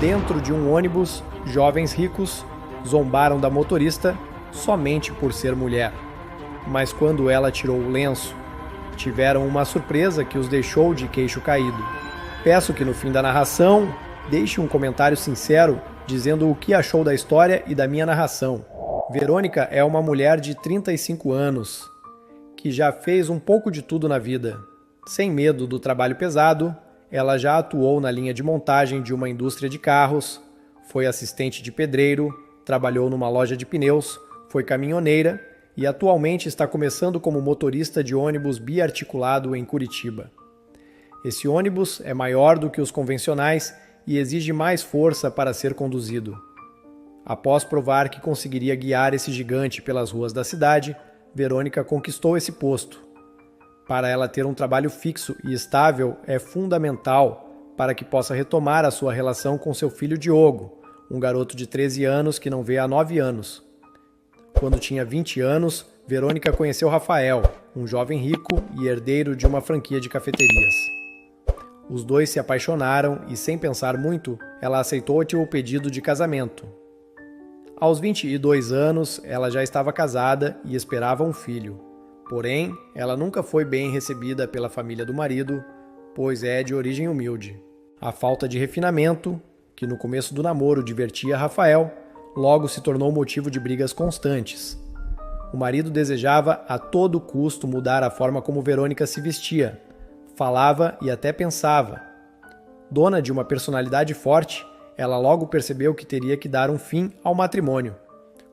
Dentro de um ônibus, jovens ricos zombaram da motorista somente por ser mulher. Mas quando ela tirou o lenço, tiveram uma surpresa que os deixou de queixo caído. Peço que no fim da narração deixe um comentário sincero dizendo o que achou da história e da minha narração. Verônica é uma mulher de 35 anos, que já fez um pouco de tudo na vida. Sem medo do trabalho pesado, ela já atuou na linha de montagem de uma indústria de carros, foi assistente de pedreiro, trabalhou numa loja de pneus, foi caminhoneira e atualmente está começando como motorista de ônibus biarticulado em Curitiba. Esse ônibus é maior do que os convencionais e exige mais força para ser conduzido. Após provar que conseguiria guiar esse gigante pelas ruas da cidade, Verônica conquistou esse posto. Para ela ter um trabalho fixo e estável é fundamental para que possa retomar a sua relação com seu filho Diogo, um garoto de 13 anos que não vê há 9 anos. Quando tinha 20 anos, Verônica conheceu Rafael, um jovem rico e herdeiro de uma franquia de cafeterias. Os dois se apaixonaram e, sem pensar muito, ela aceitou o pedido de casamento. Aos 22 anos, ela já estava casada e esperava um filho. Porém, ela nunca foi bem recebida pela família do marido, pois é de origem humilde. A falta de refinamento, que no começo do namoro divertia Rafael, logo se tornou motivo de brigas constantes. O marido desejava a todo custo mudar a forma como Verônica se vestia, falava e até pensava. Dona de uma personalidade forte, ela logo percebeu que teria que dar um fim ao matrimônio.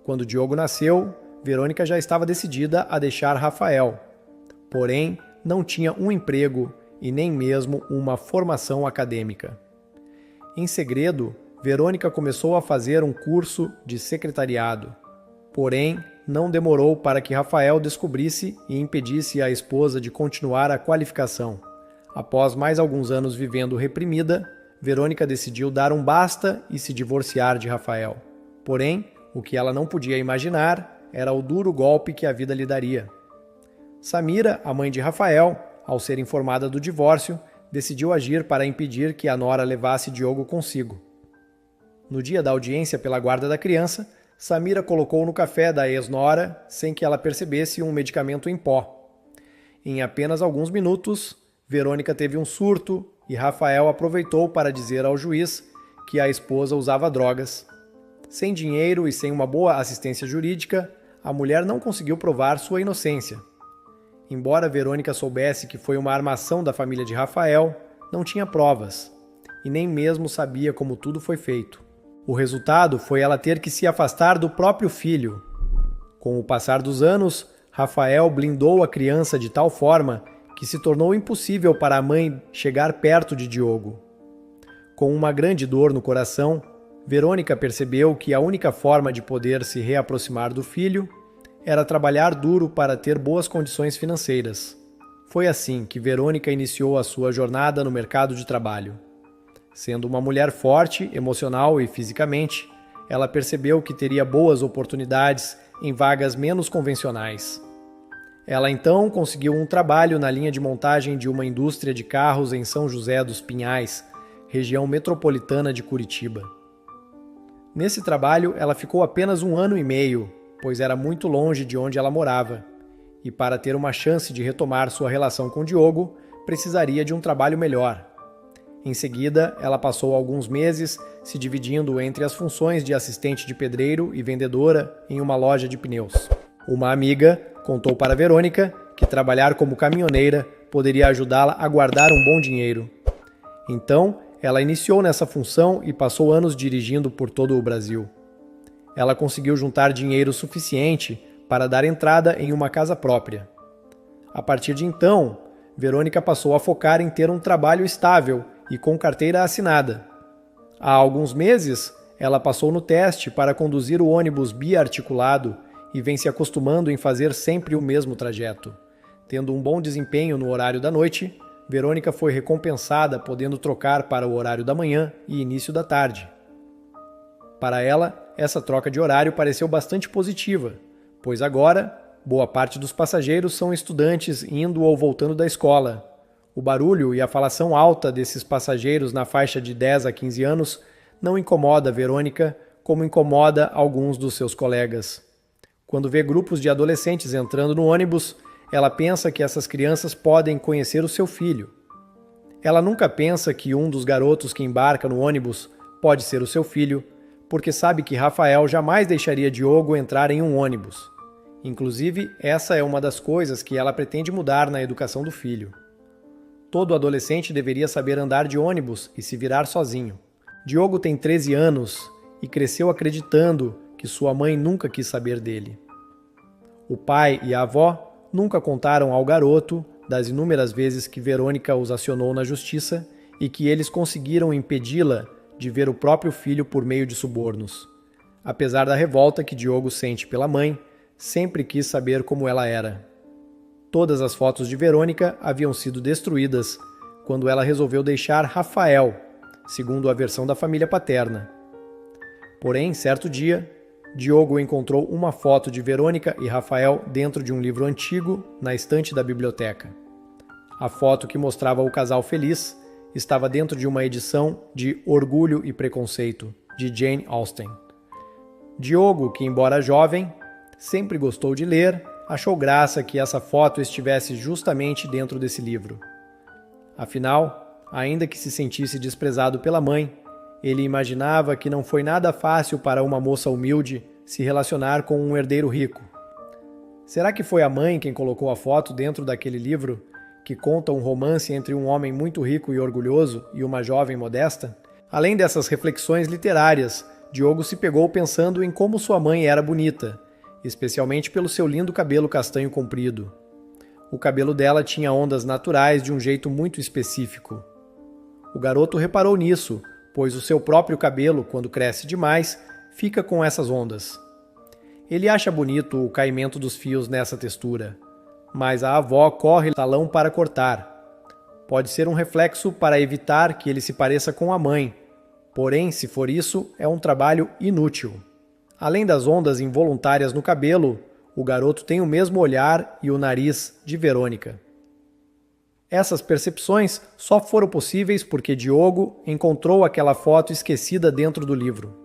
Quando Diogo nasceu, Verônica já estava decidida a deixar Rafael. Porém, não tinha um emprego e nem mesmo uma formação acadêmica. Em segredo, Verônica começou a fazer um curso de secretariado. Porém, não demorou para que Rafael descobrisse e impedisse a esposa de continuar a qualificação. Após mais alguns anos vivendo reprimida, Verônica decidiu dar um basta e se divorciar de Rafael. Porém, o que ela não podia imaginar era o duro golpe que a vida lhe daria. Samira, a mãe de Rafael, ao ser informada do divórcio, decidiu agir para impedir que a nora levasse Diogo consigo. No dia da audiência pela guarda da criança, Samira colocou no café da ex-nora, sem que ela percebesse, um medicamento em pó. Em apenas alguns minutos, Verônica teve um surto e Rafael aproveitou para dizer ao juiz que a esposa usava drogas. Sem dinheiro e sem uma boa assistência jurídica, a mulher não conseguiu provar sua inocência. Embora Verônica soubesse que foi uma armação da família de Rafael, não tinha provas, e nem mesmo sabia como tudo foi feito. O resultado foi ela ter que se afastar do próprio filho. Com o passar dos anos, Rafael blindou a criança de tal forma que se tornou impossível para a mãe chegar perto de Diogo. Com uma grande dor no coração, Verônica percebeu que a única forma de poder se reaproximar do filho era trabalhar duro para ter boas condições financeiras. Foi assim que Verônica iniciou a sua jornada no mercado de trabalho. Sendo uma mulher forte, emocional e fisicamente, ela percebeu que teria boas oportunidades em vagas menos convencionais. Ela então conseguiu um trabalho na linha de montagem de uma indústria de carros em São José dos Pinhais, região metropolitana de Curitiba. Nesse trabalho, ela ficou apenas 1 ano e meio, pois era muito longe de onde ela morava, e para ter uma chance de retomar sua relação com Diogo, precisaria de um trabalho melhor. Em seguida, ela passou alguns meses se dividindo entre as funções de assistente de pedreiro e vendedora em uma loja de pneus. Uma amiga contou para Verônica que trabalhar como caminhoneira poderia ajudá-la a guardar um bom dinheiro. Então, ela iniciou nessa função e passou anos dirigindo por todo o Brasil. Ela conseguiu juntar dinheiro suficiente para dar entrada em uma casa própria. A partir de então, Verônica passou a focar em ter um trabalho estável e com carteira assinada. Há alguns meses, ela passou no teste para conduzir o ônibus biarticulado e vem se acostumando em fazer sempre o mesmo trajeto. Tendo um bom desempenho no horário da noite, Verônica foi recompensada podendo trocar para o horário da manhã e início da tarde. Para ela, essa troca de horário pareceu bastante positiva, pois agora, boa parte dos passageiros são estudantes indo ou voltando da escola. O barulho e a falação alta desses passageiros na faixa de 10 a 15 anos não incomoda Verônica como incomoda alguns dos seus colegas. Quando vê grupos de adolescentes entrando no ônibus, ela pensa que essas crianças podem conhecer o seu filho. Ela nunca pensa que um dos garotos que embarca no ônibus pode ser o seu filho, porque sabe que Rafael jamais deixaria Diogo entrar em um ônibus. Inclusive, essa é uma das coisas que ela pretende mudar na educação do filho. Todo adolescente deveria saber andar de ônibus e se virar sozinho. Diogo tem 13 anos e cresceu acreditando que sua mãe nunca quis saber dele. O pai e a avó nunca contaram ao garoto das inúmeras vezes que Verônica os acionou na justiça e que eles conseguiram impedi-la de ver o próprio filho por meio de subornos. Apesar da revolta que Diogo sente pela mãe, sempre quis saber como ela era. Todas as fotos de Verônica haviam sido destruídas quando ela resolveu deixar Rafael, segundo a versão da família paterna. Porém, certo dia, Diogo encontrou uma foto de Verônica e Rafael dentro de um livro antigo na estante da biblioteca. A foto que mostrava o casal feliz estava dentro de uma edição de Orgulho e Preconceito, de Jane Austen. Diogo, que embora jovem, sempre gostou de ler, achou graça que essa foto estivesse justamente dentro desse livro. Afinal, ainda que se sentisse desprezado pela mãe, ele imaginava que não foi nada fácil para uma moça humilde se relacionar com um herdeiro rico. Será que foi a mãe quem colocou a foto dentro daquele livro, que conta um romance entre um homem muito rico e orgulhoso e uma jovem modesta? Além dessas reflexões literárias, Diogo se pegou pensando em como sua mãe era bonita, especialmente pelo seu lindo cabelo castanho comprido. O cabelo dela tinha ondas naturais de um jeito muito específico. O garoto reparou nisso, pois o seu próprio cabelo, quando cresce demais, fica com essas ondas. Ele acha bonito o caimento dos fios nessa textura, mas a avó corre o talão para cortar. Pode ser um reflexo para evitar que ele se pareça com a mãe, porém, se for isso, é um trabalho inútil. Além das ondas involuntárias no cabelo, o garoto tem o mesmo olhar e o nariz de Verônica. Essas percepções só foram possíveis porque Diogo encontrou aquela foto esquecida dentro do livro.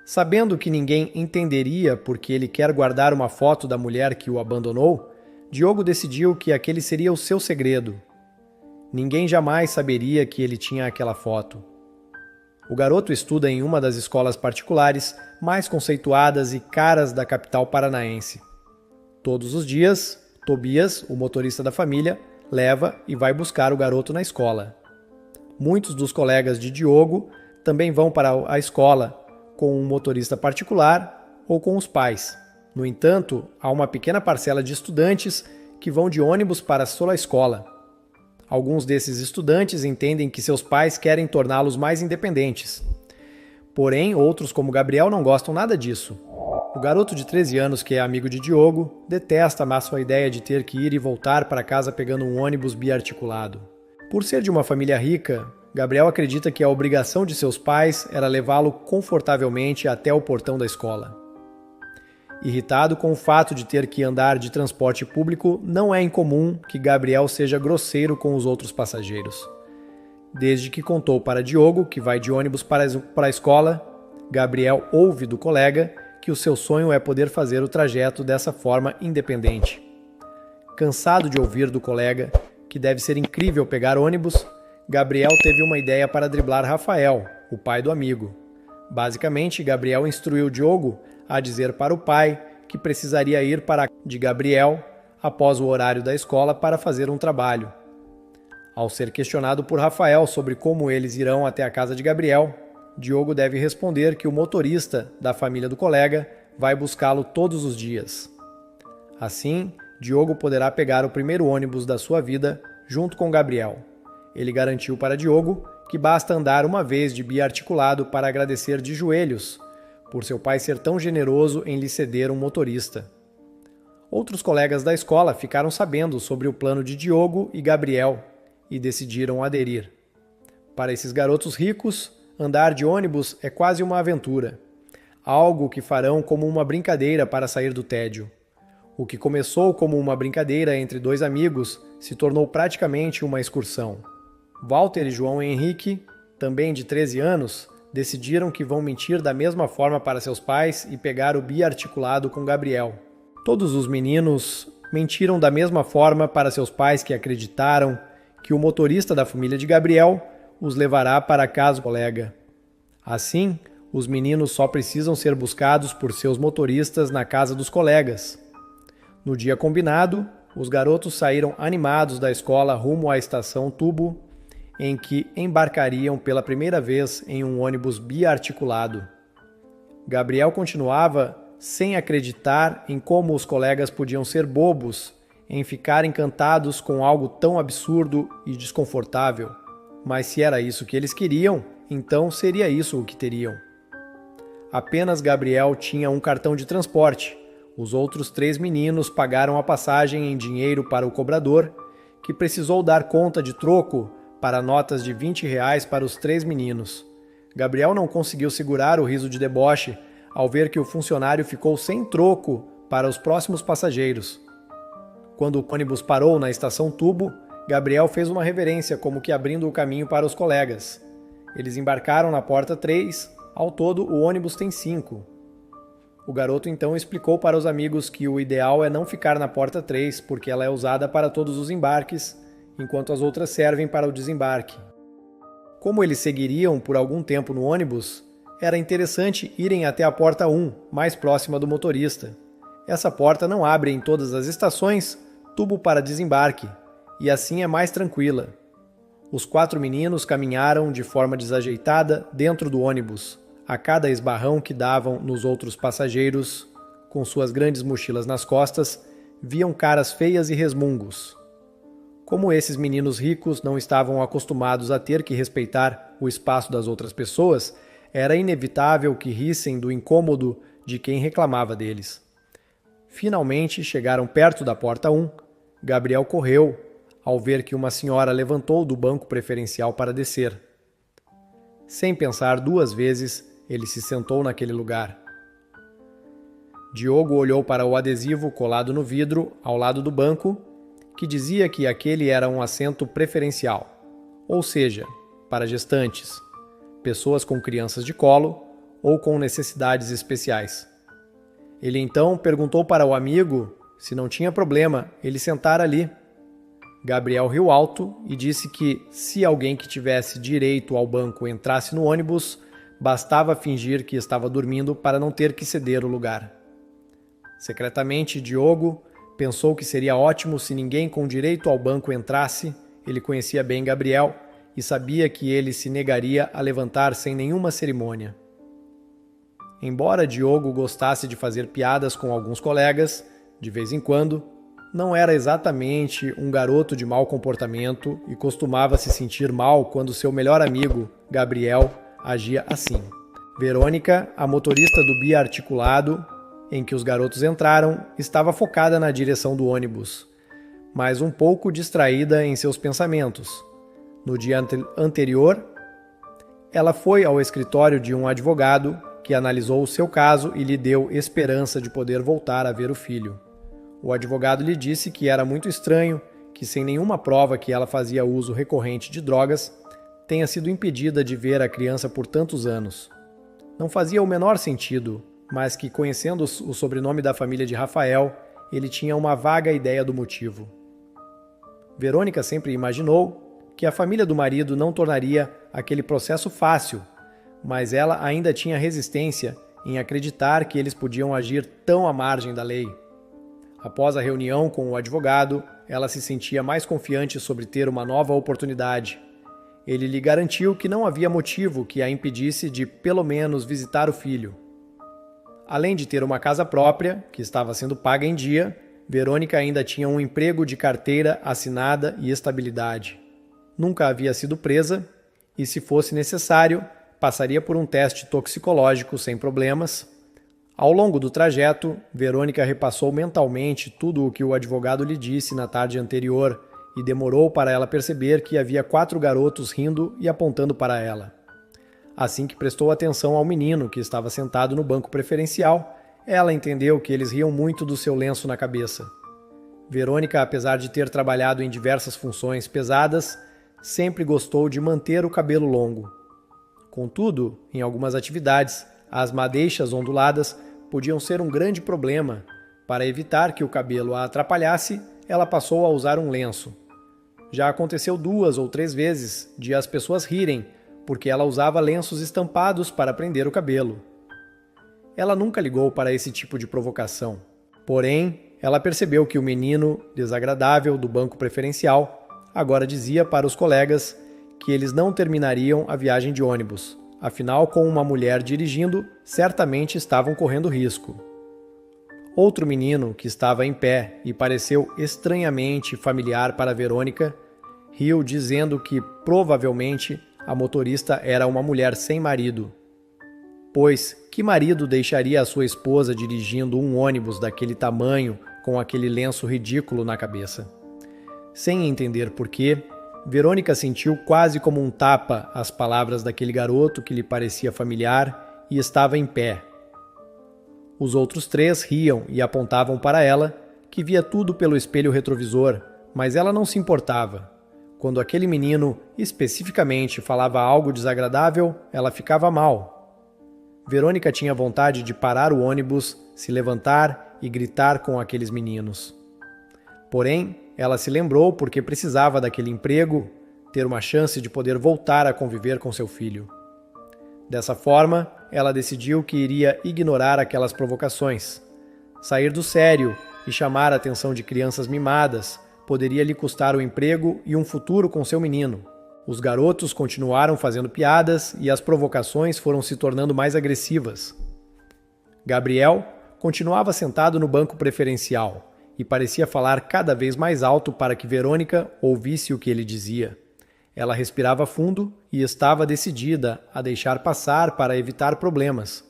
Sabendo que ninguém entenderia porque ele quer guardar uma foto da mulher que o abandonou, Diogo decidiu que aquele seria o seu segredo. Ninguém jamais saberia que ele tinha aquela foto. O garoto estuda em uma das escolas particulares mais conceituadas e caras da capital paranaense. Todos os dias, Tobias, o motorista da família, leva e vai buscar o garoto na escola. Muitos dos colegas de Diogo também vão para a escola com um motorista particular ou com os pais. No entanto, há uma pequena parcela de estudantes que vão de ônibus para a escola. Alguns desses estudantes entendem que seus pais querem torná-los mais independentes. Porém, outros, como Gabriel, não gostam nada disso. O garoto de 13 anos, que é amigo de Diogo, detesta a sua ideia de ter que ir e voltar para casa pegando um ônibus biarticulado. Por ser de uma família rica, Gabriel acredita que a obrigação de seus pais era levá-lo confortavelmente até o portão da escola. Irritado com o fato de ter que andar de transporte público, não é incomum que Gabriel seja grosseiro com os outros passageiros. Desde que contou para Diogo que vai de ônibus para a escola, Gabriel ouve do colega que o seu sonho é poder fazer o trajeto dessa forma independente. Cansado de ouvir do colega que deve ser incrível pegar ônibus, Gabriel teve uma ideia para driblar Rafael, o pai do amigo. Basicamente, Gabriel instruiu Diogo a dizer para o pai que precisaria ir para a casa de Gabriel após o horário da escola para fazer um trabalho. Ao ser questionado por Rafael sobre como eles irão até a casa de Gabriel, Diogo deve responder que o motorista da família do colega vai buscá-lo todos os dias. Assim, Diogo poderá pegar o primeiro ônibus da sua vida junto com Gabriel. Ele garantiu para Diogo que basta andar uma vez de biarticulado para agradecer de joelhos por seu pai ser tão generoso em lhe ceder um motorista. Outros colegas da escola ficaram sabendo sobre o plano de Diogo e Gabriel e decidiram aderir. Para esses garotos ricos, andar de ônibus é quase uma aventura, algo que farão como uma brincadeira para sair do tédio. O que começou como uma brincadeira entre dois amigos se tornou praticamente uma excursão. Walter e João Henrique, também de 13 anos, decidiram que vão mentir da mesma forma para seus pais e pegar o biarticulado com Gabriel. Todos os meninos mentiram da mesma forma para seus pais, que acreditaram que o motorista da família de Gabriel os levará para a casa do colega. Assim, os meninos só precisam ser buscados por seus motoristas na casa dos colegas. No dia combinado, os garotos saíram animados da escola rumo à estação Tubo, em que embarcariam pela primeira vez em um ônibus biarticulado. Gabriel continuava sem acreditar em como os colegas podiam ser bobos em ficar encantados com algo tão absurdo e desconfortável. Mas se era isso que eles queriam, então seria isso o que teriam. Apenas Gabriel tinha um cartão de transporte. Os outros 3 meninos pagaram a passagem em dinheiro para o cobrador, que precisou dar conta de troco para notas de R$20 para os 3 meninos. Gabriel não conseguiu segurar o riso de deboche ao ver que o funcionário ficou sem troco para os próximos passageiros. Quando o ônibus parou na estação Tubo, Gabriel fez uma reverência, como que abrindo o caminho para os colegas. Eles embarcaram na porta 3, ao todo o ônibus tem 5. O garoto então explicou para os amigos que o ideal é não ficar na porta 3, porque ela é usada para todos os embarques, enquanto as outras servem para o desembarque. Como eles seguiriam por algum tempo no ônibus, era interessante irem até a porta 1, mais próxima do motorista. Essa porta não abre em todas as estações, tubo para desembarque, e assim é mais tranquila. Os 4 meninos caminharam de forma desajeitada dentro do ônibus, a cada esbarrão que davam nos outros passageiros, com suas grandes mochilas nas costas, viam caras feias e resmungos. Como esses meninos ricos não estavam acostumados a ter que respeitar o espaço das outras pessoas, era inevitável que rissem do incômodo de quem reclamava deles. Finalmente chegaram perto da porta 1. Gabriel correu ao ver que uma senhora levantou do banco preferencial para descer. Sem pensar 2 vezes, ele se sentou naquele lugar. Diogo olhou para o adesivo colado no vidro ao lado do banco, que dizia que aquele era um assento preferencial, ou seja, para gestantes, pessoas com crianças de colo ou com necessidades especiais. Ele então perguntou para o amigo se não tinha problema ele sentar ali. Gabriel riu alto e disse que, se alguém que tivesse direito ao banco entrasse no ônibus, bastava fingir que estava dormindo para não ter que ceder o lugar. Secretamente, Diogo pensou que seria ótimo se ninguém com direito ao banco entrasse. Ele conhecia bem Gabriel e sabia que ele se negaria a levantar sem nenhuma cerimônia. Embora Diogo gostasse de fazer piadas com alguns colegas, de vez em quando, não era exatamente um garoto de mau comportamento e costumava se sentir mal quando seu melhor amigo, Gabriel, agia assim. Verônica, a motorista do biarticulado em que os garotos entraram, estava focada na direção do ônibus, mas um pouco distraída em seus pensamentos. No dia anterior, ela foi ao escritório de um advogado que analisou o seu caso e lhe deu esperança de poder voltar a ver o filho. O advogado lhe disse que era muito estranho que, sem nenhuma prova que ela fazia uso recorrente de drogas, tenha sido impedida de ver a criança por tantos anos. Não fazia o menor sentido, mas que, conhecendo o sobrenome da família de Rafael, ele tinha uma vaga ideia do motivo. Verônica sempre imaginou que a família do marido não tornaria aquele processo fácil, mas ela ainda tinha resistência em acreditar que eles podiam agir tão à margem da lei. Após a reunião com o advogado, ela se sentia mais confiante sobre ter uma nova oportunidade. Ele lhe garantiu que não havia motivo que a impedisse de, pelo menos, visitar o filho. Além de ter uma casa própria, que estava sendo paga em dia, Verônica ainda tinha um emprego de carteira assinada e estabilidade. Nunca havia sido presa e, se fosse necessário, passaria por um teste toxicológico sem problemas. Ao longo do trajeto, Verônica repassou mentalmente tudo o que o advogado lhe disse na tarde anterior e demorou para ela perceber que havia 4 garotos rindo e apontando para ela. Assim que prestou atenção ao menino que estava sentado no banco preferencial, ela entendeu que eles riam muito do seu lenço na cabeça. Verônica, apesar de ter trabalhado em diversas funções pesadas, sempre gostou de manter o cabelo longo. Contudo, em algumas atividades, as madeixas onduladas podiam ser um grande problema. Para evitar que o cabelo a atrapalhasse, ela passou a usar um lenço. Já aconteceu 2 ou 3 vezes de as pessoas rirem, porque ela usava lenços estampados para prender o cabelo. Ela nunca ligou para esse tipo de provocação. Porém, ela percebeu que o menino desagradável do banco preferencial agora dizia para os colegas que eles não terminariam a viagem de ônibus. Afinal, com uma mulher dirigindo, certamente estavam correndo risco. Outro menino, que estava em pé e pareceu estranhamente familiar para Verônica, riu dizendo que provavelmente a motorista era uma mulher sem marido. Pois que marido deixaria a sua esposa dirigindo um ônibus daquele tamanho com aquele lenço ridículo na cabeça? Sem entender por quê, Verônica sentiu quase como um tapa as palavras daquele garoto que lhe parecia familiar e estava em pé. Os outros 3 riam e apontavam para ela, que via tudo pelo espelho retrovisor, mas ela não se importava. Quando aquele menino especificamente falava algo desagradável, ela ficava mal. Verônica tinha vontade de parar o ônibus, se levantar e gritar com aqueles meninos. Porém, ela se lembrou porque precisava daquele emprego, ter uma chance de poder voltar a conviver com seu filho. Dessa forma, ela decidiu que iria ignorar aquelas provocações. Sair do sério e chamar a atenção de crianças mimadas poderia lhe custar o emprego e um futuro com seu menino. Os garotos continuaram fazendo piadas e as provocações foram se tornando mais agressivas. Gabriel continuava sentado no banco preferencial e parecia falar cada vez mais alto para que Verônica ouvisse o que ele dizia. Ela respirava fundo e estava decidida a deixar passar para evitar problemas.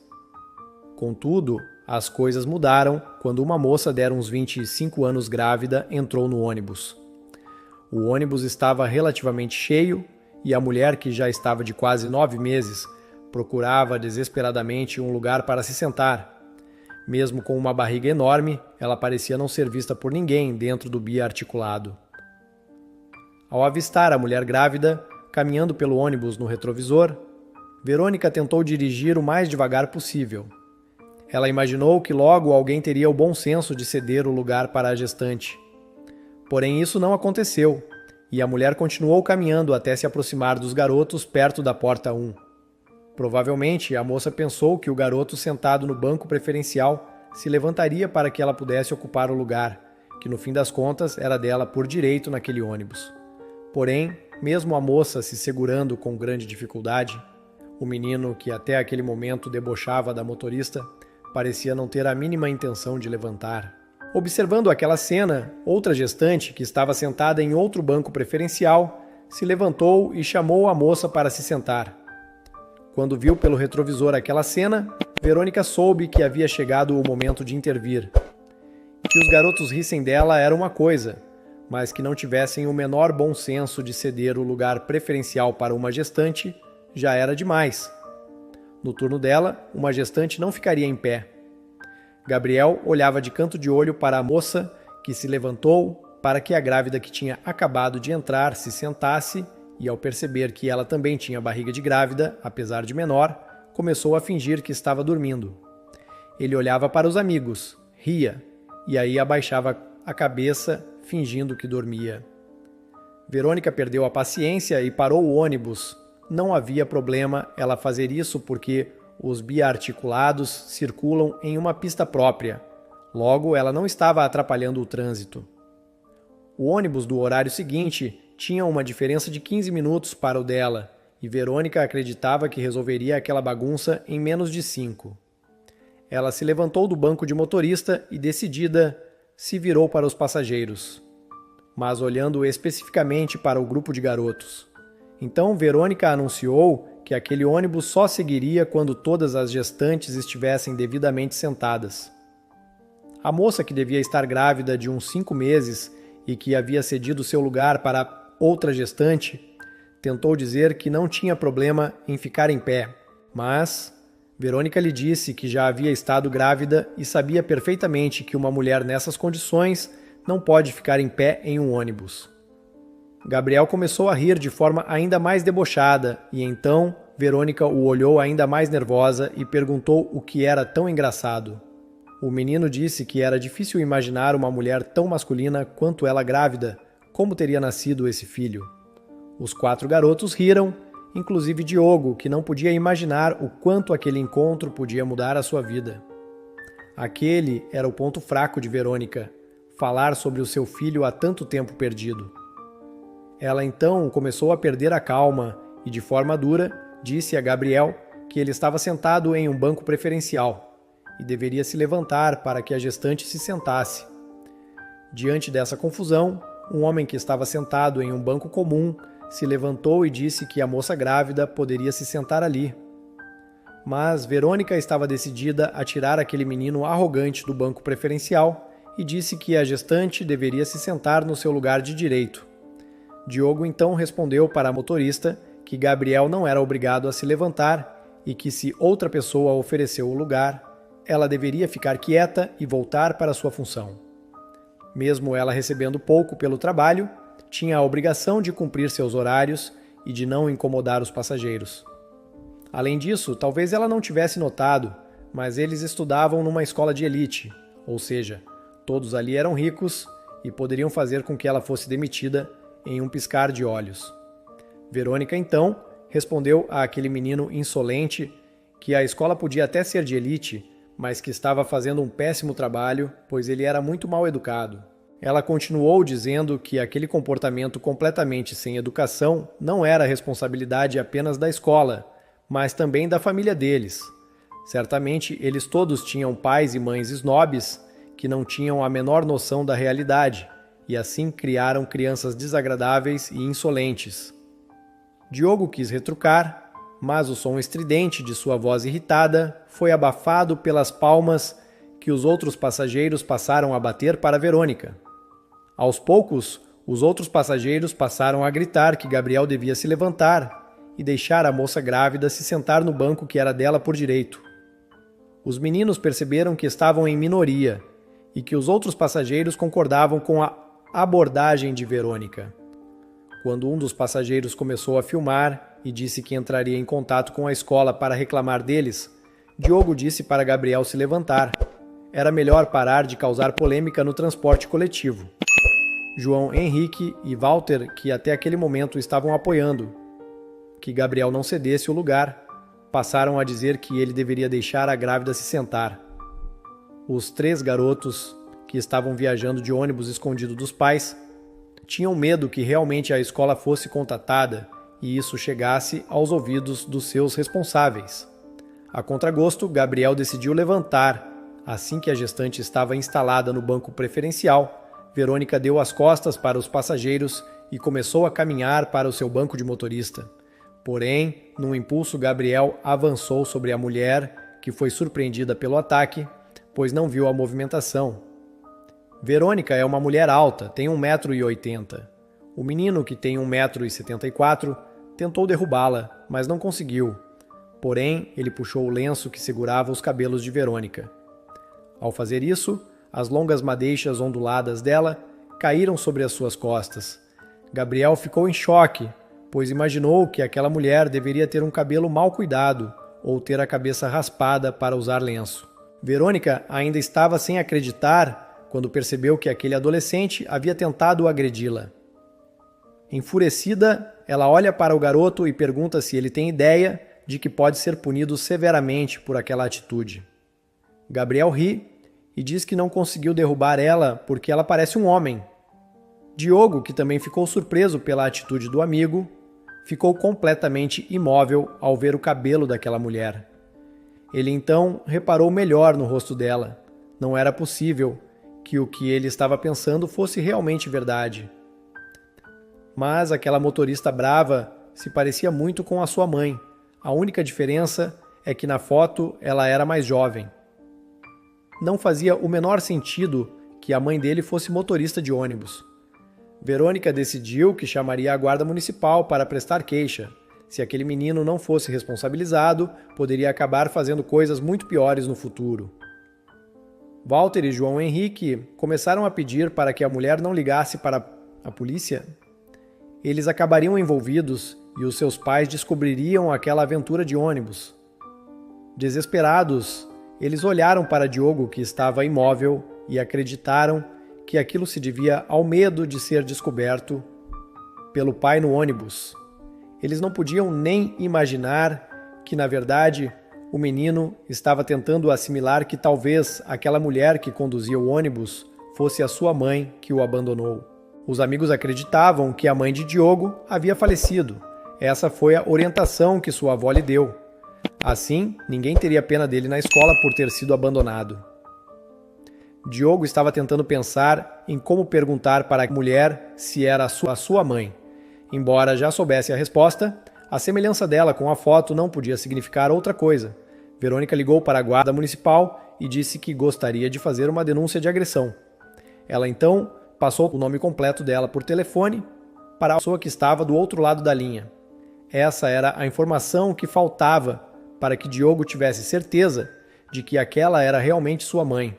Contudo, as coisas mudaram quando uma moça de uns 25 anos grávida entrou no ônibus. O ônibus estava relativamente cheio e a mulher, que já estava de quase 9 meses, procurava desesperadamente um lugar para se sentar. Mesmo com uma barriga enorme, ela parecia não ser vista por ninguém dentro do biarticulado. Ao avistar a mulher grávida, caminhando pelo ônibus no retrovisor, Verônica tentou dirigir o mais devagar possível. Ela imaginou que logo alguém teria o bom senso de ceder o lugar para a gestante. Porém, isso não aconteceu, e a mulher continuou caminhando até se aproximar dos garotos perto da porta 1. Provavelmente, a moça pensou que o garoto sentado no banco preferencial se levantaria para que ela pudesse ocupar o lugar, que no fim das contas era dela por direito naquele ônibus. Porém, mesmo a moça se segurando com grande dificuldade, o menino, que até aquele momento debochava da motorista, parecia não ter a mínima intenção de levantar. Observando aquela cena, outra gestante, que estava sentada em outro banco preferencial, se levantou e chamou a moça para se sentar. Quando viu pelo retrovisor aquela cena, Verônica soube que havia chegado o momento de intervir. Que os garotos rissem dela era uma coisa, mas que não tivessem o menor bom senso de ceder o lugar preferencial para uma gestante já era demais. No turno dela, uma gestante não ficaria em pé. Gabriel olhava de canto de olho para a moça, que se levantou para que a grávida que tinha acabado de entrar se sentasse e, ao perceber que ela também tinha barriga de grávida, apesar de menor, começou a fingir que estava dormindo. Ele olhava para os amigos, ria, e aí abaixava a cabeça, fingindo que dormia. Verônica perdeu a paciência e parou o ônibus. Não havia problema ela fazer isso porque os biarticulados circulam em uma pista própria. Logo, ela não estava atrapalhando o trânsito. O ônibus do horário seguinte tinha uma diferença de 15 minutos para o dela, e Verônica acreditava que resolveria aquela bagunça em menos de 5. Ela se levantou do banco de motorista e, decidida, se virou para os passageiros, mas olhando especificamente para o grupo de garotos. Então Verônica anunciou que aquele ônibus só seguiria quando todas as gestantes estivessem devidamente sentadas. A moça, que devia estar grávida de uns 5 meses e que havia cedido seu lugar para outra gestante, tentou dizer que não tinha problema em ficar em pé, mas Verônica lhe disse que já havia estado grávida e sabia perfeitamente que uma mulher nessas condições não pode ficar em pé em um ônibus. Gabriel começou a rir de forma ainda mais debochada e então Verônica o olhou ainda mais nervosa e perguntou o que era tão engraçado. O menino disse que era difícil imaginar uma mulher tão masculina quanto ela grávida, como teria nascido esse filho. Os 4 garotos riram, inclusive Diogo, que não podia imaginar o quanto aquele encontro podia mudar a sua vida. Aquele era o ponto fraco de Verônica, falar sobre o seu filho há tanto tempo perdido. Ela então começou a perder a calma e, de forma dura, disse a Gabriel que ele estava sentado em um banco preferencial e deveria se levantar para que a gestante se sentasse. Diante dessa confusão, um homem que estava sentado em um banco comum se levantou e disse que a moça grávida poderia se sentar ali. Mas Verônica estava decidida a tirar aquele menino arrogante do banco preferencial e disse que a gestante deveria se sentar no seu lugar de direito. Diogo então respondeu para a motorista que Gabriel não era obrigado a se levantar e que, se outra pessoa ofereceu o lugar, ela deveria ficar quieta e voltar para sua função. Mesmo ela recebendo pouco pelo trabalho, tinha a obrigação de cumprir seus horários e de não incomodar os passageiros. Além disso, talvez ela não tivesse notado, mas eles estudavam numa escola de elite, ou seja, todos ali eram ricos e poderiam fazer com que ela fosse demitida em um piscar de olhos. Verônica, então, respondeu àquele menino insolente que a escola podia até ser de elite, mas que estava fazendo um péssimo trabalho, pois ele era muito mal educado. Ela continuou dizendo que aquele comportamento completamente sem educação não era responsabilidade apenas da escola, mas também da família deles. Certamente, eles todos tinham pais e mães snobs que não tinham a menor noção da realidade, e assim criaram crianças desagradáveis e insolentes. Diogo quis retrucar, mas o som estridente de sua voz irritada foi abafado pelas palmas que os outros passageiros passaram a bater para Verônica. Aos poucos, os outros passageiros passaram a gritar que Gabriel devia se levantar e deixar a moça grávida se sentar no banco que era dela por direito. Os meninos perceberam que estavam em minoria e que os outros passageiros concordavam com a abordagem de Verônica. Quando um dos passageiros começou a filmar e disse que entraria em contato com a escola para reclamar deles, Diogo disse para Gabriel se levantar. Era melhor parar de causar polêmica no transporte coletivo. João Henrique e Walter, que até aquele momento estavam apoiando que Gabriel não cedesse o lugar, passaram a dizer que ele deveria deixar a grávida se sentar. Os 3 garotos, que estavam viajando de ônibus escondido dos pais, tinham medo que realmente a escola fosse contatada e isso chegasse aos ouvidos dos seus responsáveis. A contragosto, Gabriel decidiu levantar. Assim que a gestante estava instalada no banco preferencial, Verônica deu as costas para os passageiros e começou a caminhar para o seu banco de motorista. Porém, num impulso, Gabriel avançou sobre a mulher, que foi surpreendida pelo ataque, pois não viu a movimentação. Verônica é uma mulher alta, tem 1,80 m. O menino, que tem 1,74 m, tentou derrubá-la, mas não conseguiu. Porém, ele puxou o lenço que segurava os cabelos de Verônica. Ao fazer isso, as longas madeixas onduladas dela caíram sobre as suas costas. Gabriel ficou em choque, pois imaginou que aquela mulher deveria ter um cabelo mal cuidado ou ter a cabeça raspada para usar lenço. Verônica ainda estava sem acreditar quando percebeu que aquele adolescente havia tentado agredi-la. Enfurecida, ela olha para o garoto e pergunta se ele tem ideia de que pode ser punido severamente por aquela atitude. Gabriel ri e diz que não conseguiu derrubar ela porque ela parece um homem. Diogo, que também ficou surpreso pela atitude do amigo, ficou completamente imóvel ao ver o cabelo daquela mulher. Ele então reparou melhor no rosto dela. Não era possível que o que ele estava pensando fosse realmente verdade. Mas aquela motorista brava se parecia muito com a sua mãe. A única diferença é que na foto ela era mais jovem. Não fazia o menor sentido que a mãe dele fosse motorista de ônibus. Verônica decidiu que chamaria a guarda municipal para prestar queixa. Se aquele menino não fosse responsabilizado, poderia acabar fazendo coisas muito piores no futuro. Walter e João Henrique começaram a pedir para que a mulher não ligasse para a polícia. Eles acabariam envolvidos e os seus pais descobririam aquela aventura de ônibus. Desesperados, eles olharam para Diogo, que estava imóvel, e acreditaram que aquilo se devia ao medo de ser descoberto pelo pai no ônibus. Eles não podiam nem imaginar que, na verdade, o menino estava tentando assimilar que talvez aquela mulher que conduzia o ônibus fosse a sua mãe que o abandonou. Os amigos acreditavam que a mãe de Diogo havia falecido. Essa foi a orientação que sua avó lhe deu. Assim, ninguém teria pena dele na escola por ter sido abandonado. Diogo estava tentando pensar em como perguntar para a mulher se era a sua mãe. Embora já soubesse a resposta, a semelhança dela com a foto não podia significar outra coisa. Verônica ligou para a guarda municipal e disse que gostaria de fazer uma denúncia de agressão. Ela então passou o nome completo dela por telefone para a pessoa que estava do outro lado da linha. Essa era a informação que faltava para que Diogo tivesse certeza de que aquela era realmente sua mãe.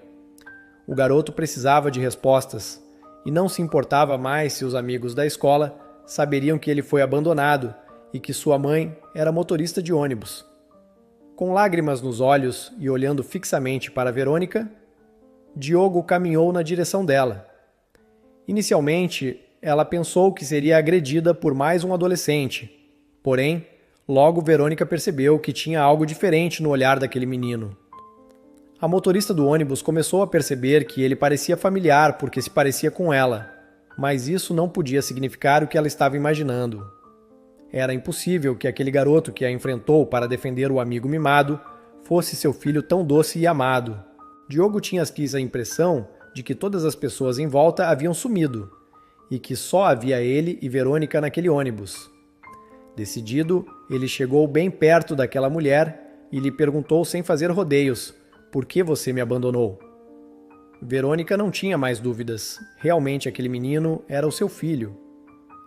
O garoto precisava de respostas e não se importava mais se os amigos da escola saberiam que ele foi abandonado e que sua mãe era motorista de ônibus. Com lágrimas nos olhos e olhando fixamente para Verônica, Diogo caminhou na direção dela. Inicialmente, ela pensou que seria agredida por mais um adolescente. Porém, logo Verônica percebeu que tinha algo diferente no olhar daquele menino. A motorista do ônibus começou a perceber que ele parecia familiar porque se parecia com ela, mas isso não podia significar o que ela estava imaginando. Era impossível que aquele garoto que a enfrentou para defender o amigo mimado fosse seu filho tão doce e amado. Diogo tinha a impressão de que todas as pessoas em volta haviam sumido e que só havia ele e Verônica naquele ônibus. Decidido, ele chegou bem perto daquela mulher e lhe perguntou sem fazer rodeios: "Por que você me abandonou?" Verônica não tinha mais dúvidas. Realmente aquele menino era o seu filho.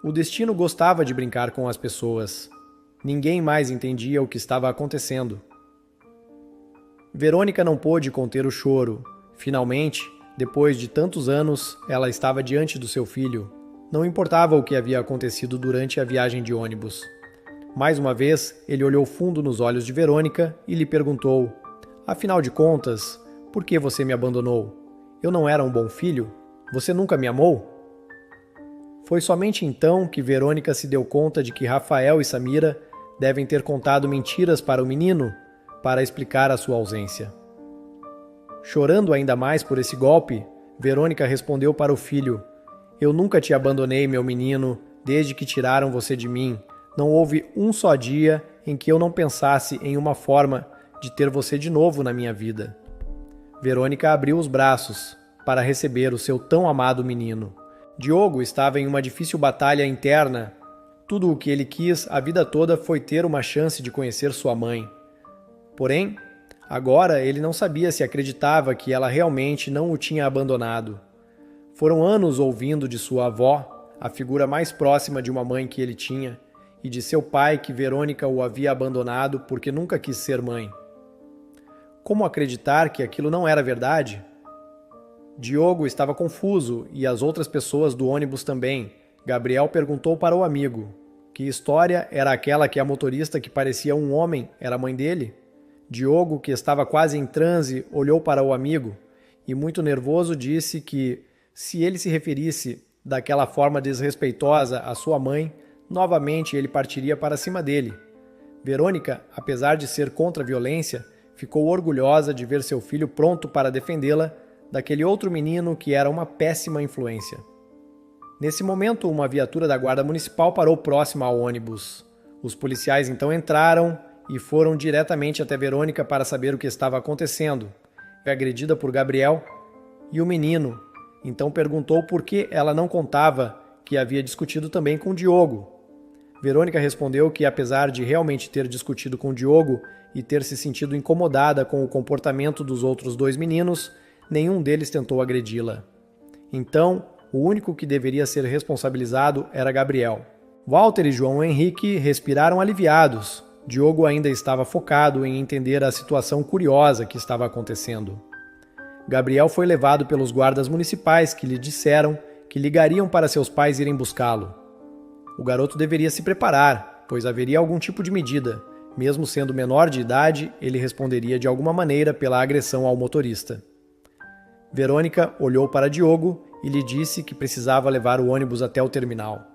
O destino gostava de brincar com as pessoas. Ninguém mais entendia o que estava acontecendo. Verônica não pôde conter o choro. Finalmente, depois de tantos anos, ela estava diante do seu filho. Não importava o que havia acontecido durante a viagem de ônibus. Mais uma vez, ele olhou fundo nos olhos de Verônica e lhe perguntou: "Afinal de contas, por que você me abandonou? Eu não era um bom filho? Você nunca me amou?" Foi somente então que Verônica se deu conta de que Rafael e Samira devem ter contado mentiras para o menino para explicar a sua ausência. Chorando ainda mais por esse golpe, Verônica respondeu para o filho: "Eu nunca te abandonei, meu menino, desde que tiraram você de mim. Não houve um só dia em que eu não pensasse em uma forma de ter você de novo na minha vida." Verônica abriu os braços para receber o seu tão amado menino. Diogo estava em uma difícil batalha interna. Tudo o que ele quis a vida toda foi ter uma chance de conhecer sua mãe. Porém, agora ele não sabia se acreditava que ela realmente não o tinha abandonado. Foram anos ouvindo de sua avó, a figura mais próxima de uma mãe que ele tinha, e de seu pai que Verônica o havia abandonado porque nunca quis ser mãe. Como acreditar que aquilo não era verdade? Diogo estava confuso e as outras pessoas do ônibus também. Gabriel perguntou para o amigo: que história era aquela que a motorista que parecia um homem era a mãe dele? Diogo, que estava quase em transe, olhou para o amigo e, muito nervoso, disse que, se ele se referisse daquela forma desrespeitosa à sua mãe, novamente ele partiria para cima dele. Verônica, apesar de ser contra a violência, ficou orgulhosa de ver seu filho pronto para defendê-la daquele outro menino que era uma péssima influência. Nesse momento, uma viatura da guarda municipal parou próxima ao ônibus. Os policiais então entraram e foram diretamente até Verônica para saber o que estava acontecendo. Foi agredida por Gabriel e o menino então perguntou por que ela não contava que havia discutido também com Diogo. Verônica respondeu que, apesar de realmente ter discutido com Diogo e ter se sentido incomodada com o comportamento dos outros dois meninos, nenhum deles tentou agredi-la. Então, o único que deveria ser responsabilizado era Gabriel. Walter e João Henrique respiraram aliviados. Diogo ainda estava focado em entender a situação curiosa que estava acontecendo. Gabriel foi levado pelos guardas municipais que lhe disseram que ligariam para seus pais irem buscá-lo. O garoto deveria se preparar. pois haveria algum tipo de medida. Mesmo sendo menor de idade, ele responderia de alguma maneira pela agressão ao motorista. Verônica olhou para Diogo e lhe disse que precisava levar o ônibus até o terminal,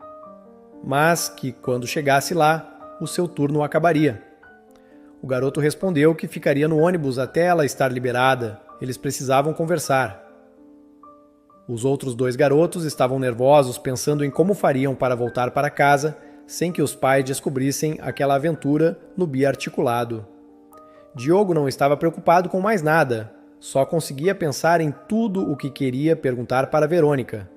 mas que, quando chegasse lá, o seu turno acabaria. O garoto respondeu que ficaria no ônibus até ela estar liberada. Eles precisavam conversar. Os outros 2 garotos estavam nervosos, pensando em como fariam para voltar para casa sem que os pais descobrissem aquela aventura no biarticulado. Diogo não estava preocupado com mais nada, só conseguia pensar em tudo o que queria perguntar para Verônica.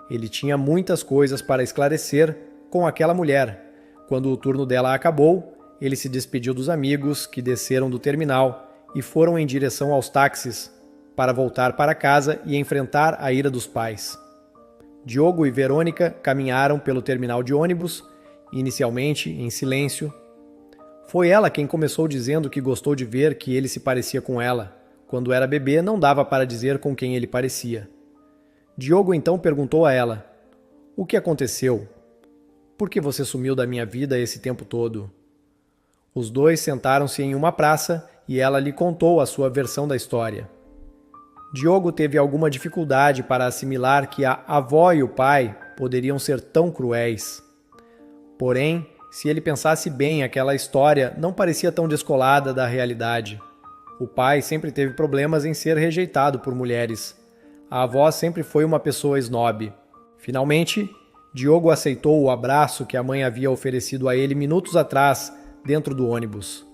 Ele tinha muitas coisas para esclarecer com aquela mulher. Quando o turno dela acabou, ele se despediu dos amigos que desceram do terminal e foram em direção aos táxis para voltar para casa e enfrentar a ira dos pais. Diogo e Verônica caminharam pelo terminal de ônibus, inicialmente em silêncio. Foi ela quem começou dizendo que gostou de ver que ele se parecia com ela. Quando era bebê, não dava para dizer com quem ele parecia. Diogo então perguntou a ela: "O que aconteceu? Por que você sumiu da minha vida esse tempo todo?" Os 2 sentaram-se em uma praça e ela lhe contou a sua versão da história. Diogo teve alguma dificuldade para assimilar que a avó e o pai poderiam ser tão cruéis. Porém, se ele pensasse bem, aquela história não parecia tão descolada da realidade. O pai sempre teve problemas em ser rejeitado por mulheres. A avó sempre foi uma pessoa esnobe. Finalmente, Diogo aceitou o abraço que a mãe havia oferecido a ele minutos atrás, dentro do ônibus.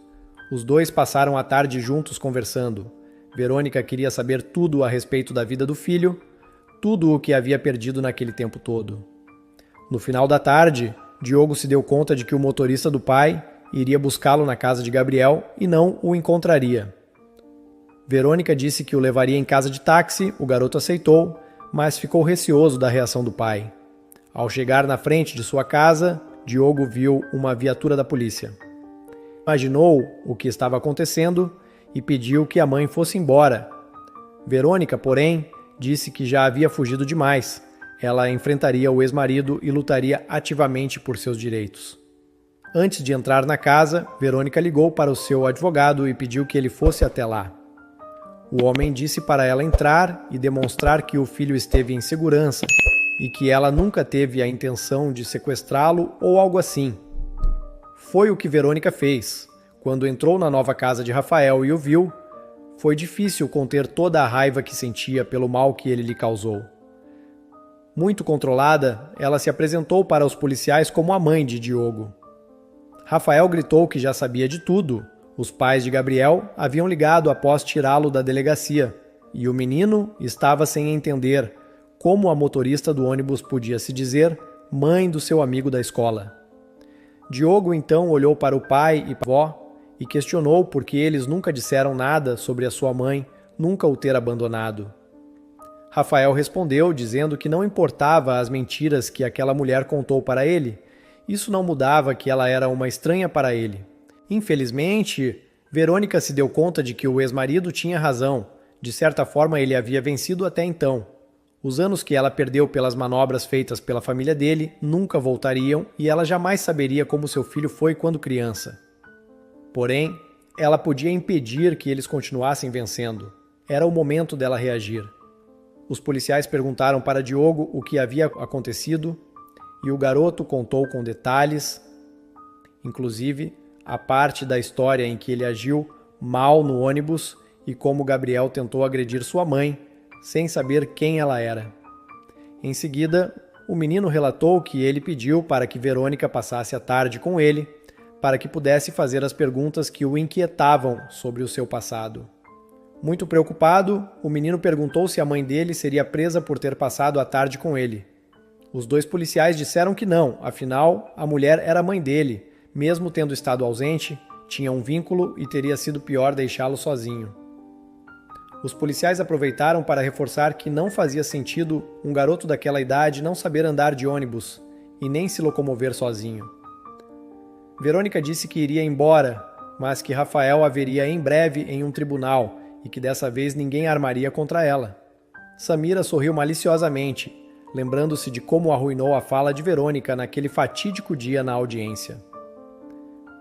Os 2 passaram a tarde juntos conversando. Verônica queria saber tudo a respeito da vida do filho, tudo o que havia perdido naquele tempo todo. No final da tarde, Diogo se deu conta de que o motorista do pai iria buscá-lo na casa de Gabriel e não o encontraria. Verônica disse que o levaria em casa de táxi, o garoto aceitou, mas ficou receoso da reação do pai. Ao chegar na frente de sua casa, Diogo viu uma viatura da polícia. Imaginou o que estava acontecendo e pediu que a mãe fosse embora. Verônica, porém, disse que já havia fugido demais. Ela enfrentaria o ex-marido e lutaria ativamente por seus direitos. Antes de entrar na casa, Verônica ligou para o seu advogado e pediu que ele fosse até lá. O homem disse para ela entrar e demonstrar que o filho esteve em segurança e que ela nunca teve a intenção de sequestrá-lo ou algo assim. Foi o que Verônica fez. Quando entrou na nova casa de Rafael e o viu, foi difícil conter toda a raiva que sentia pelo mal que ele lhe causou. Muito controlada, ela se apresentou para os policiais como a mãe de Diogo. Rafael gritou que já sabia de tudo. Os pais de Gabriel haviam ligado após tirá-lo da delegacia, e o menino estava sem entender como a motorista do ônibus podia se dizer mãe do seu amigo da escola. Diogo então olhou para o pai e avó e questionou por que eles nunca disseram nada sobre a sua mãe nunca o ter abandonado. Rafael respondeu dizendo que não importava as mentiras que aquela mulher contou para ele, isso não mudava que ela era uma estranha para ele. Infelizmente, Verônica se deu conta de que o ex-marido tinha razão. De certa forma, ele havia vencido até então. Os anos que ela perdeu pelas manobras feitas pela família dele nunca voltariam e ela jamais saberia como seu filho foi quando criança. Porém, ela podia impedir que eles continuassem vencendo. Era o momento dela reagir. Os policiais perguntaram para Diogo o que havia acontecido e o garoto contou com detalhes, inclusive a parte da história em que ele agiu mal no ônibus e como Gabriel tentou agredir sua mãe, sem saber quem ela era. Em seguida, o menino relatou que ele pediu para que Verônica passasse a tarde com ele, para que pudesse fazer as perguntas que o inquietavam sobre o seu passado. Muito preocupado, o menino perguntou se a mãe dele seria presa por ter passado a tarde com ele. Os 2 policiais disseram que não, afinal, a mulher era a mãe dele. Mesmo tendo estado ausente, tinha um vínculo e teria sido pior deixá-lo sozinho. Os policiais aproveitaram para reforçar que não fazia sentido um garoto daquela idade não saber andar de ônibus e nem se locomover sozinho. Verônica disse que iria embora, mas que Rafael a veria em breve em um tribunal e que dessa vez ninguém armaria contra ela. Samira sorriu maliciosamente, lembrando-se de como arruinou a fala de Verônica naquele fatídico dia na audiência.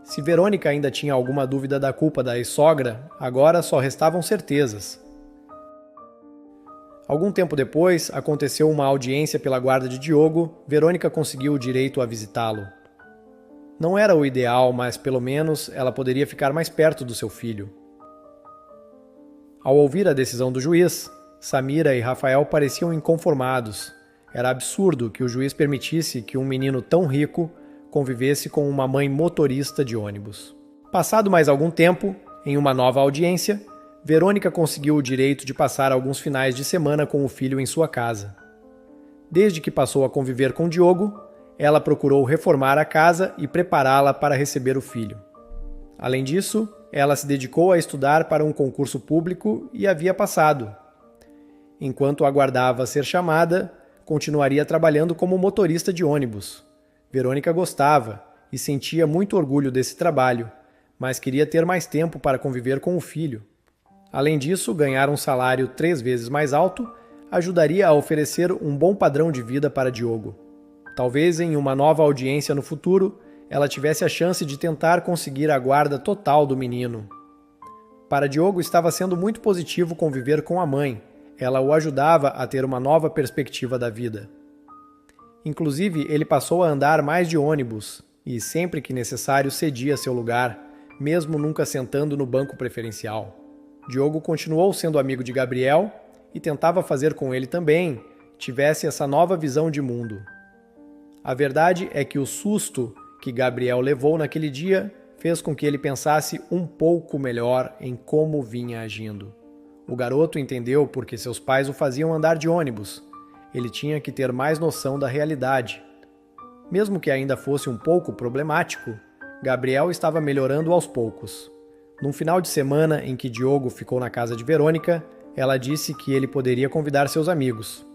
Se Verônica ainda tinha alguma dúvida da culpa da ex-sogra, agora só restavam certezas. Algum tempo depois, aconteceu uma audiência pela guarda de Diogo. Verônica conseguiu o direito a visitá-lo. Não era o ideal, mas pelo menos ela poderia ficar mais perto do seu filho. Ao ouvir a decisão do juiz, Samira e Rafael pareciam inconformados. Era absurdo que o juiz permitisse que um menino tão rico convivesse com uma mãe motorista de ônibus. Passado mais algum tempo, em uma nova audiência, Verônica conseguiu o direito de passar alguns finais de semana com o filho em sua casa. Desde que passou a conviver com Diogo, ela procurou reformar a casa e prepará-la para receber o filho. Além disso, ela se dedicou a estudar para um concurso público e havia passado. Enquanto aguardava ser chamada, continuaria trabalhando como motorista de ônibus. Verônica gostava e sentia muito orgulho desse trabalho, mas queria ter mais tempo para conviver com o filho. Além disso, ganhar um salário 3 vezes mais alto ajudaria a oferecer um bom padrão de vida para Diogo. Talvez em uma nova audiência no futuro, ela tivesse a chance de tentar conseguir a guarda total do menino. Para Diogo estava sendo muito positivo conviver com a mãe. Ela o ajudava a ter uma nova perspectiva da vida. Inclusive, ele passou a andar mais de ônibus e, sempre que necessário, cedia seu lugar, mesmo nunca sentando no banco preferencial. Diogo continuou sendo amigo de Gabriel e tentava fazer com ele também tivesse essa nova visão de mundo. A verdade é que o susto que Gabriel levou naquele dia fez com que ele pensasse um pouco melhor em como vinha agindo. O garoto entendeu porque seus pais o faziam andar de ônibus. Ele tinha que ter mais noção da realidade. Mesmo que ainda fosse um pouco problemático, Gabriel estava melhorando aos poucos. Num final de semana em que Diogo ficou na casa de Verônica, ela disse que ele poderia convidar seus amigos.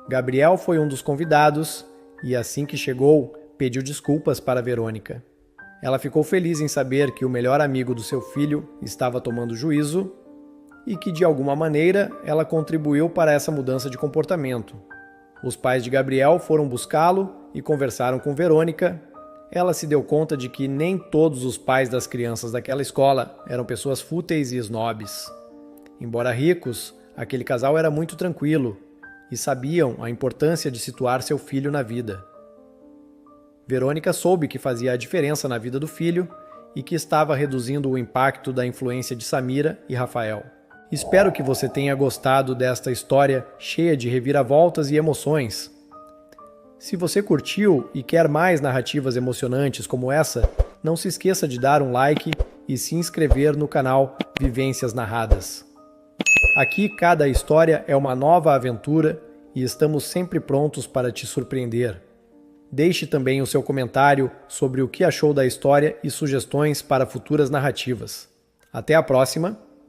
Gabriel foi um dos convidados e, assim que chegou, pediu desculpas para Verônica. Ela ficou feliz em saber que o melhor amigo do seu filho estava tomando juízo e que, de alguma maneira, ela contribuiu para essa mudança de comportamento. Os pais de Gabriel foram buscá-lo e conversaram com Verônica. Ela se deu conta de que nem todos os pais das crianças daquela escola eram pessoas fúteis e snobs. Embora ricos, aquele casal era muito tranquilo e sabiam a importância de situar seu filho na vida. Verônica soube que fazia a diferença na vida do filho e que estava reduzindo o impacto da influência de Samira e Rafael. Espero que você tenha gostado desta história cheia de reviravoltas e emoções. Se você curtiu e quer mais narrativas emocionantes como essa, não se esqueça de dar um like e se inscrever no canal Vivências Narradas. Aqui cada história é uma nova aventura e estamos sempre prontos para te surpreender. Deixe também o seu comentário sobre o que achou da história e sugestões para futuras narrativas. Até a próxima!